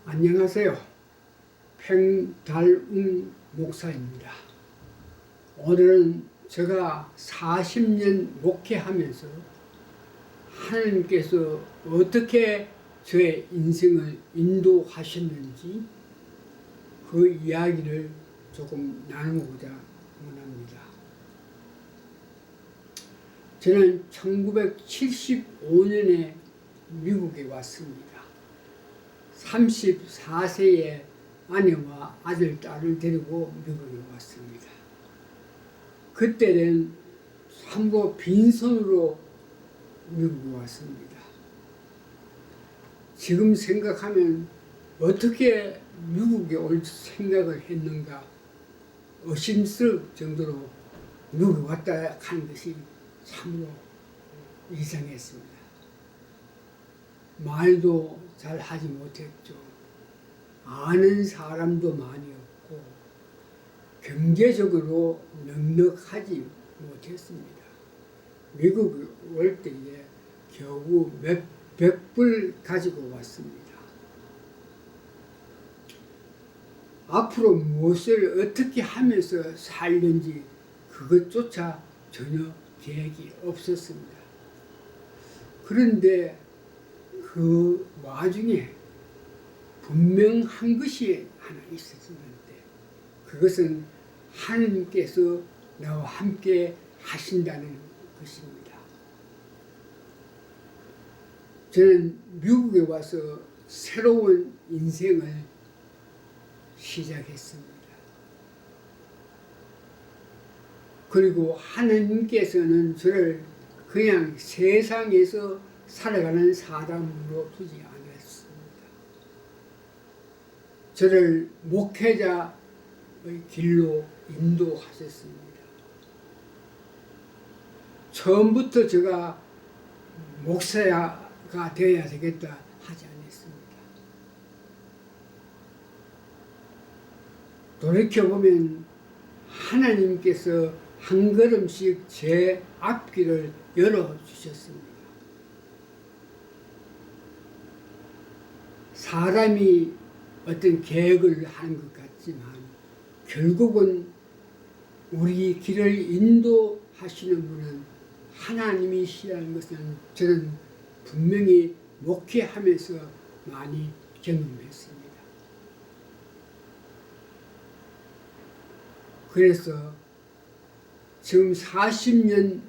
안녕하세요. 팽달웅 목사입니다. 오늘은 제가 40년 목회하면서 하나님께서 어떻게 저의 인생을 인도하셨는지 그 이야기를 조금 나누고자 원합니다. 저는 1975년에 미국에 왔습니다. 34세에 아내와 아들, 딸을 데리고 미국에 왔습니다. 그때는 참고 빈손으로 미국에 왔습니다. 지금 생각하면 어떻게 미국에 올 생각을 했는가 의심스러울 정도로 미국에 왔다 하는 것이 참으로 이상했습니다. 말도 잘 하지 못했죠. 아는 사람도 많이 없고 경제적으로 넉넉하지 못했습니다. 미국에 올 때에 겨우 몇백 불 가지고 왔습니다. 앞으로 무엇을 어떻게 하면서 살는지 그것조차 전혀 계획이 없었습니다. 그런데 그 와중에 분명한 것이 하나 있었는데 그것은 하나님께서 나와 함께 하신다는 것입니다. 저는 미국에 와서 새로운 인생을 시작했습니다. 그리고 하나님께서는 저를 그냥 세상에서 살아가는 사람으로 두지 않았습니다. 저를 목회자의 길로 인도하셨습니다. 처음부터 제가 목사가 되어야 되겠다 하지 않았습니다. 돌이켜보면 하나님께서 한 걸음씩 제 앞길을 열어주셨습니다. 사람이 어떤 계획을 하는 것 같지만 결국은 우리 길을 인도하시는 분은 하나님이시라는 것은 저는 분명히 목회하면서 많이 경험했습니다. 그래서 지금 40년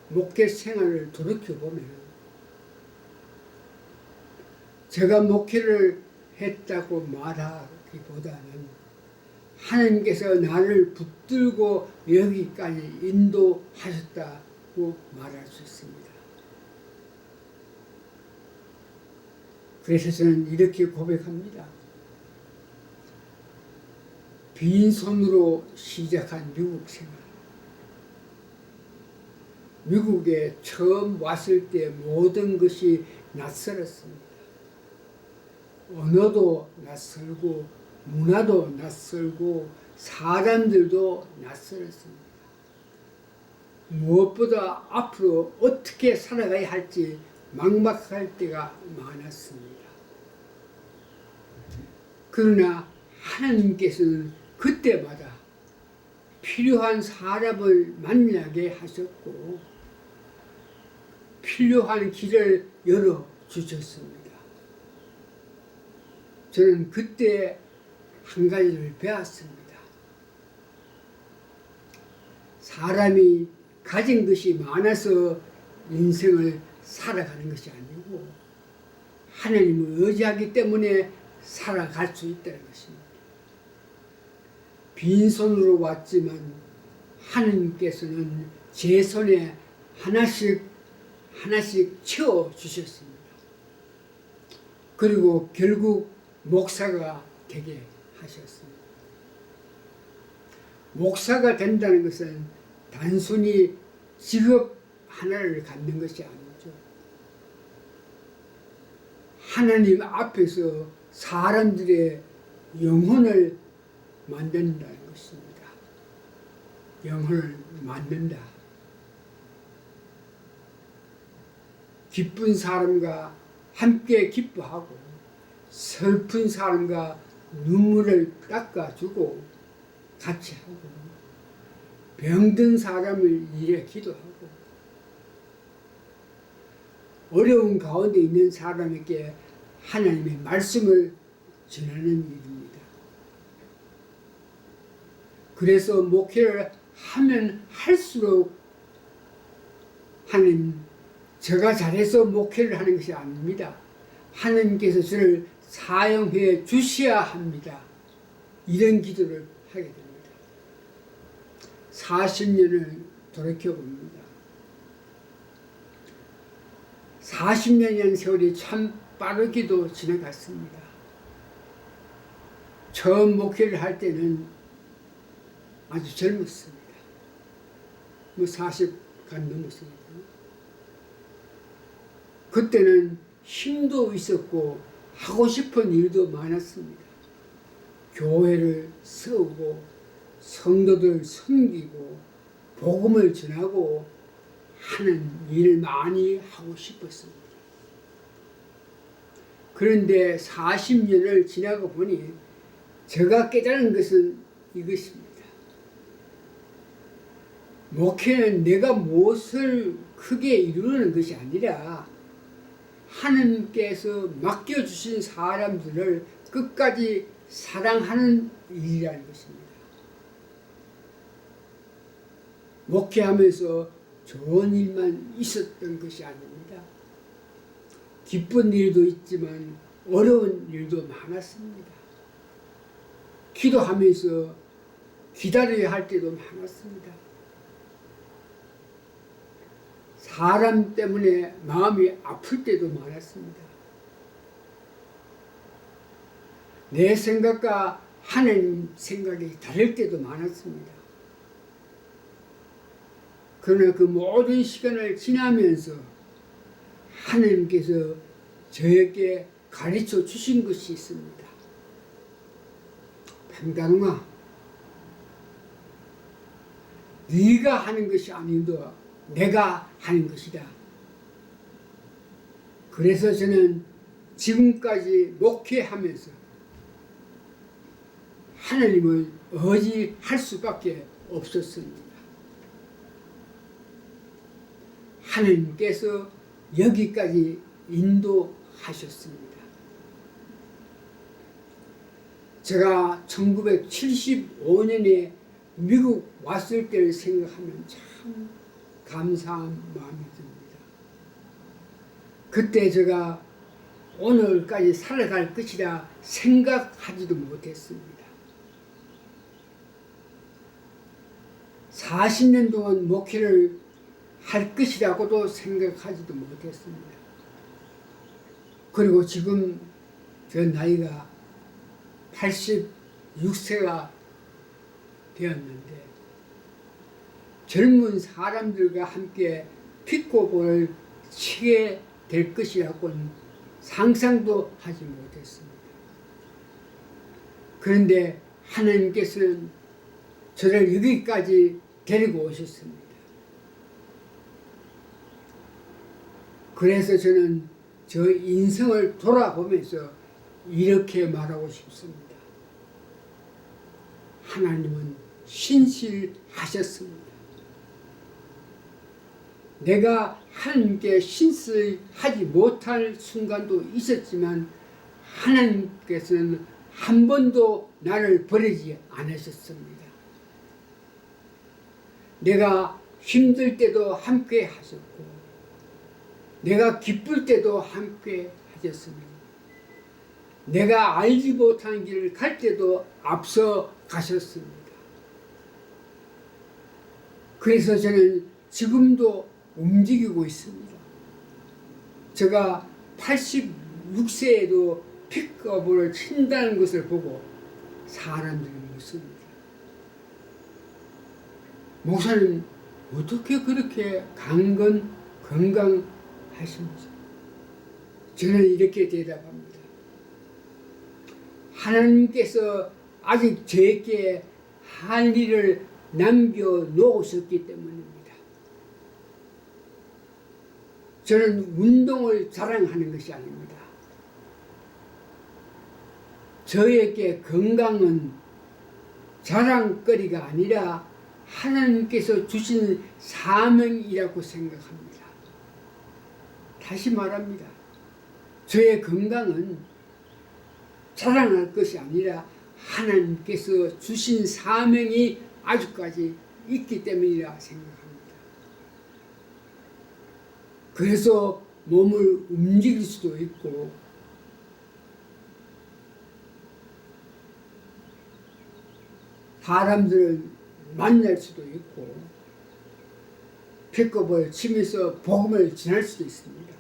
목회 생활을 돌이켜보면 제가 목회를 했다고 말하기보다는 하나님께서 나를 붙들고 여기까지 인도하셨다고 말할 수 있습니다. 그래서 저는 이렇게 고백합니다. 빈손으로 시작한 미국 생활. 미국에 처음 왔을 때 모든 것이 낯설었습니다. 언어도 낯설고 문화도 낯설고 사람들도 낯설었습니다. 무엇보다 앞으로 어떻게 살아가야 할지 막막할 때가 많았습니다. 그러나 하나님께서는 그때마다 필요한 사람을 만나게 하셨고 필요한 길을 열어주셨습니다. 저는 그때 한 가지를 배웠습니다. 사람이 가진 것이 많아서 인생을 살아가는 것이 아니고 하나님을 의지하기 때문에 살아갈 수 있다는 것입니다. 빈손으로 왔지만 하나님께서는 제 손에 하나씩 채워주셨습니다. 그리고 결국 목사가 되게 하셨습니다. 목사가 된다는 것은 단순히 직업 하나를 갖는 것이 아니죠. 하나님 앞에서 사람들의 영혼을 만든다는 것입니다. 영혼을 만든다. 기쁜 사람과 함께 기뻐하고 슬픈 사람과 눈물을 닦아주고 같이 하고, 병든 사람을 위해 기도하고, 어려운 가운데 있는 사람에게 하나님의 말씀을 전하는 일입니다. 그래서 목회를 하면 할수록 하나님, 제가 잘해서 목회를 하는 것이 아닙니다. 하나님께서 저를 사용해 주셔야 합니다. 이런 기도를 하게 됩니다. 40년을 돌이켜봅니다. 40년이라는 세월이 참 빠르게도 지나갔습니다. 처음 목회를 할 때는 아주 젊었습니다. 40간 넘었습니다. 그때는 힘도 있었고 하고 싶은 일도 많았습니다. 교회를 세우고 성도들 섬기고 복음을 전하고 하는 일을 많이 하고 싶었습니다. 그런데 40년을 지나고 보니 제가 깨달은 것은 이것입니다. 목회는 내가 무엇을 크게 이루는 것이 아니라 하나님께서 맡겨주신 사람들을 끝까지 사랑하는 일이라는 것입니다. 목회하면서 좋은 일만 있었던 것이 아닙니다. 기쁜 일도 있지만 어려운 일도 많았습니다. 기도하면서 기다려야 할 때도 많았습니다. 사람 때문에 마음이 아플 때도 많았습니다. 내 생각과 하나님 생각이 다를 때도 많았습니다. 그러나 그 모든 시간을 지나면서 하나님께서 저에게 가르쳐 주신 것이 있습니다. 팽당아, 네가 하는 것이 아니더 내가 하는 것이다. 그래서 저는 지금까지 목회하면서 하나님을 의지할 수밖에 없었습니다. 하나님께서 여기까지 인도하셨습니다. 제가 1975년에 미국 왔을 때를 생각하면 참 감사한 마음이 듭니다. 그때 제가 오늘까지 살아갈 것이라 생각하지도 못했습니다. 40년 동안 목회를 할 것이라고도 생각하지도 못했습니다. 그리고 지금 저 나이가 86세가 되었는데 젊은 사람들과 함께 피코볼을 치게 될 것이라고는 상상도 하지 못했습니다. 그런데 하나님께서는 저를 여기까지 데리고 오셨습니다. 그래서 저는 저 인생을 돌아보면서 이렇게 말하고 싶습니다. 하나님은 신실하셨습니다. 내가 하나님께 신실하지 못할 순간도 있었지만 하나님께서는 한 번도 나를 버리지 않으셨습니다. 내가 힘들 때도 함께 하셨고 내가 기쁠 때도 함께 하셨습니다. 내가 알지 못한 길을 갈 때도 앞서 가셨습니다. 그래서 저는 지금도 움직이고 있습니다. 제가 86세에도 픽업을 친다는 것을 보고 사람들이 묻습니다. 목사님 어떻게 그렇게 건강하십니까? 저는 이렇게 대답합니다. 하나님께서 아직 저에게 할 일을 남겨놓으셨기 때문입니다. 저는 운동을 자랑하는 것이 아닙니다. 저에게 건강은 자랑거리가 아니라 하나님께서 주신 사명이라고 생각합니다. 다시 말합니다. 저의 건강은 자랑할 것이 아니라 하나님께서 주신 사명이 아직까지 있기 때문이라 생각합니다. 그래서 몸을 움직일 수도 있고 사람들을 만날 수도 있고 픽업을 치면서 복음을 전할 수도 있습니다.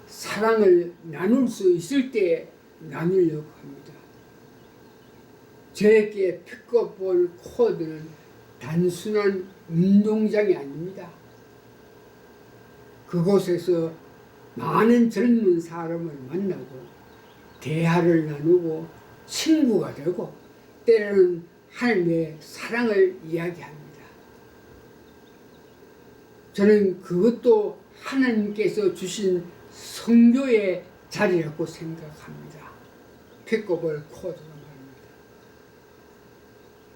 사랑을 나눌 수 있을 때 나누려고 합니다. 저에게 픽업볼 코드는 단순한 운동장이 아닙니다. 그곳에서 많은 젊은 사람을 만나고 대화를 나누고 친구가 되고 때로는 하나님의 사랑을 이야기합니다. 저는 그것도 하나님께서 주신 성교의 자리라고 생각합니다. 픽업을 코드로 말입니다.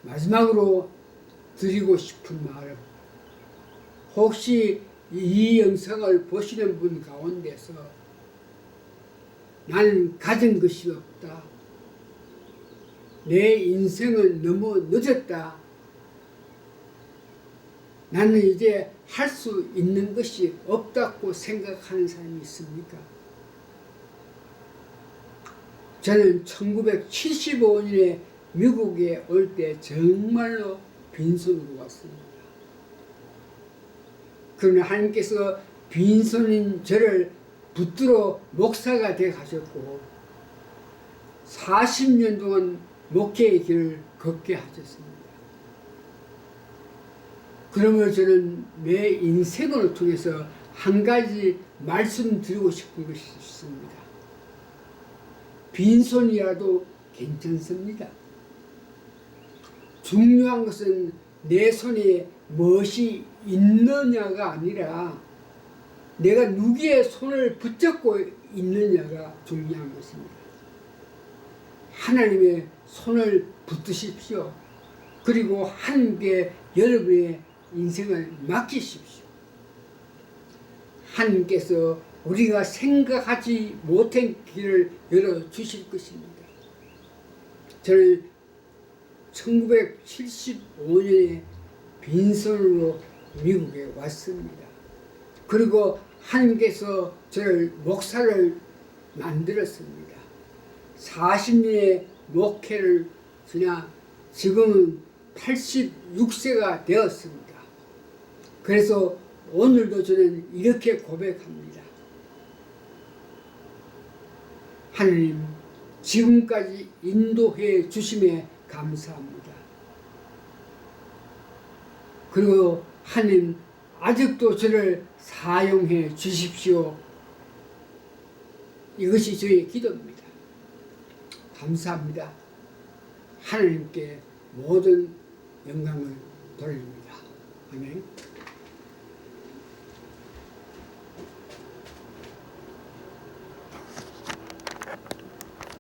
마지막으로 드리고 싶은 말은 혹시 이 영상을 보시는 분 가운데서 나는 가진 것이 없다. 내 인생은 너무 늦었다. 나는 이제 할 수 있는 것이 없다고 생각하는 사람이 있습니까? 저는 1975년에 미국에 올 때 정말로 빈손으로 왔습니다. 그러나 하나님께서 빈손인 저를 붙들어 목사가 되게 하셨고 40년 동안 목회의 길을 걷게 하셨습니다. 그러면 저는 내 인생을 통해서 한 가지 말씀드리고 싶은 것이 있습니다. 빈손이라도 괜찮습니다. 중요한 것은 내 손에 무엇이 있느냐가 아니라 내가 누구의 손을 붙잡고 있느냐가 중요한 것입니다. 하나님의 손을 붙드십시오. 그리고 하나님께 여러분의 인생을 맡기십시오. 하나님께서 우리가 생각하지 못한 길을 열어주실 것입니다. 저는 1975년에 빈손으로 미국에 왔습니다. 그리고 하나님께서 저를 목사를 만들었습니다. 40년의 목회를 지나 지금은 86세가 되었습니다. 그래서 오늘도 저는 이렇게 고백합니다. 하나님, 지금까지 인도해 주심에 감사합니다. 그리고 하나님, 아직도 저를 사용해 주십시오. 이것이 저의 기도입니다. 감사합니다. 하나님께 모든 영광을 돌립니다. 아멘.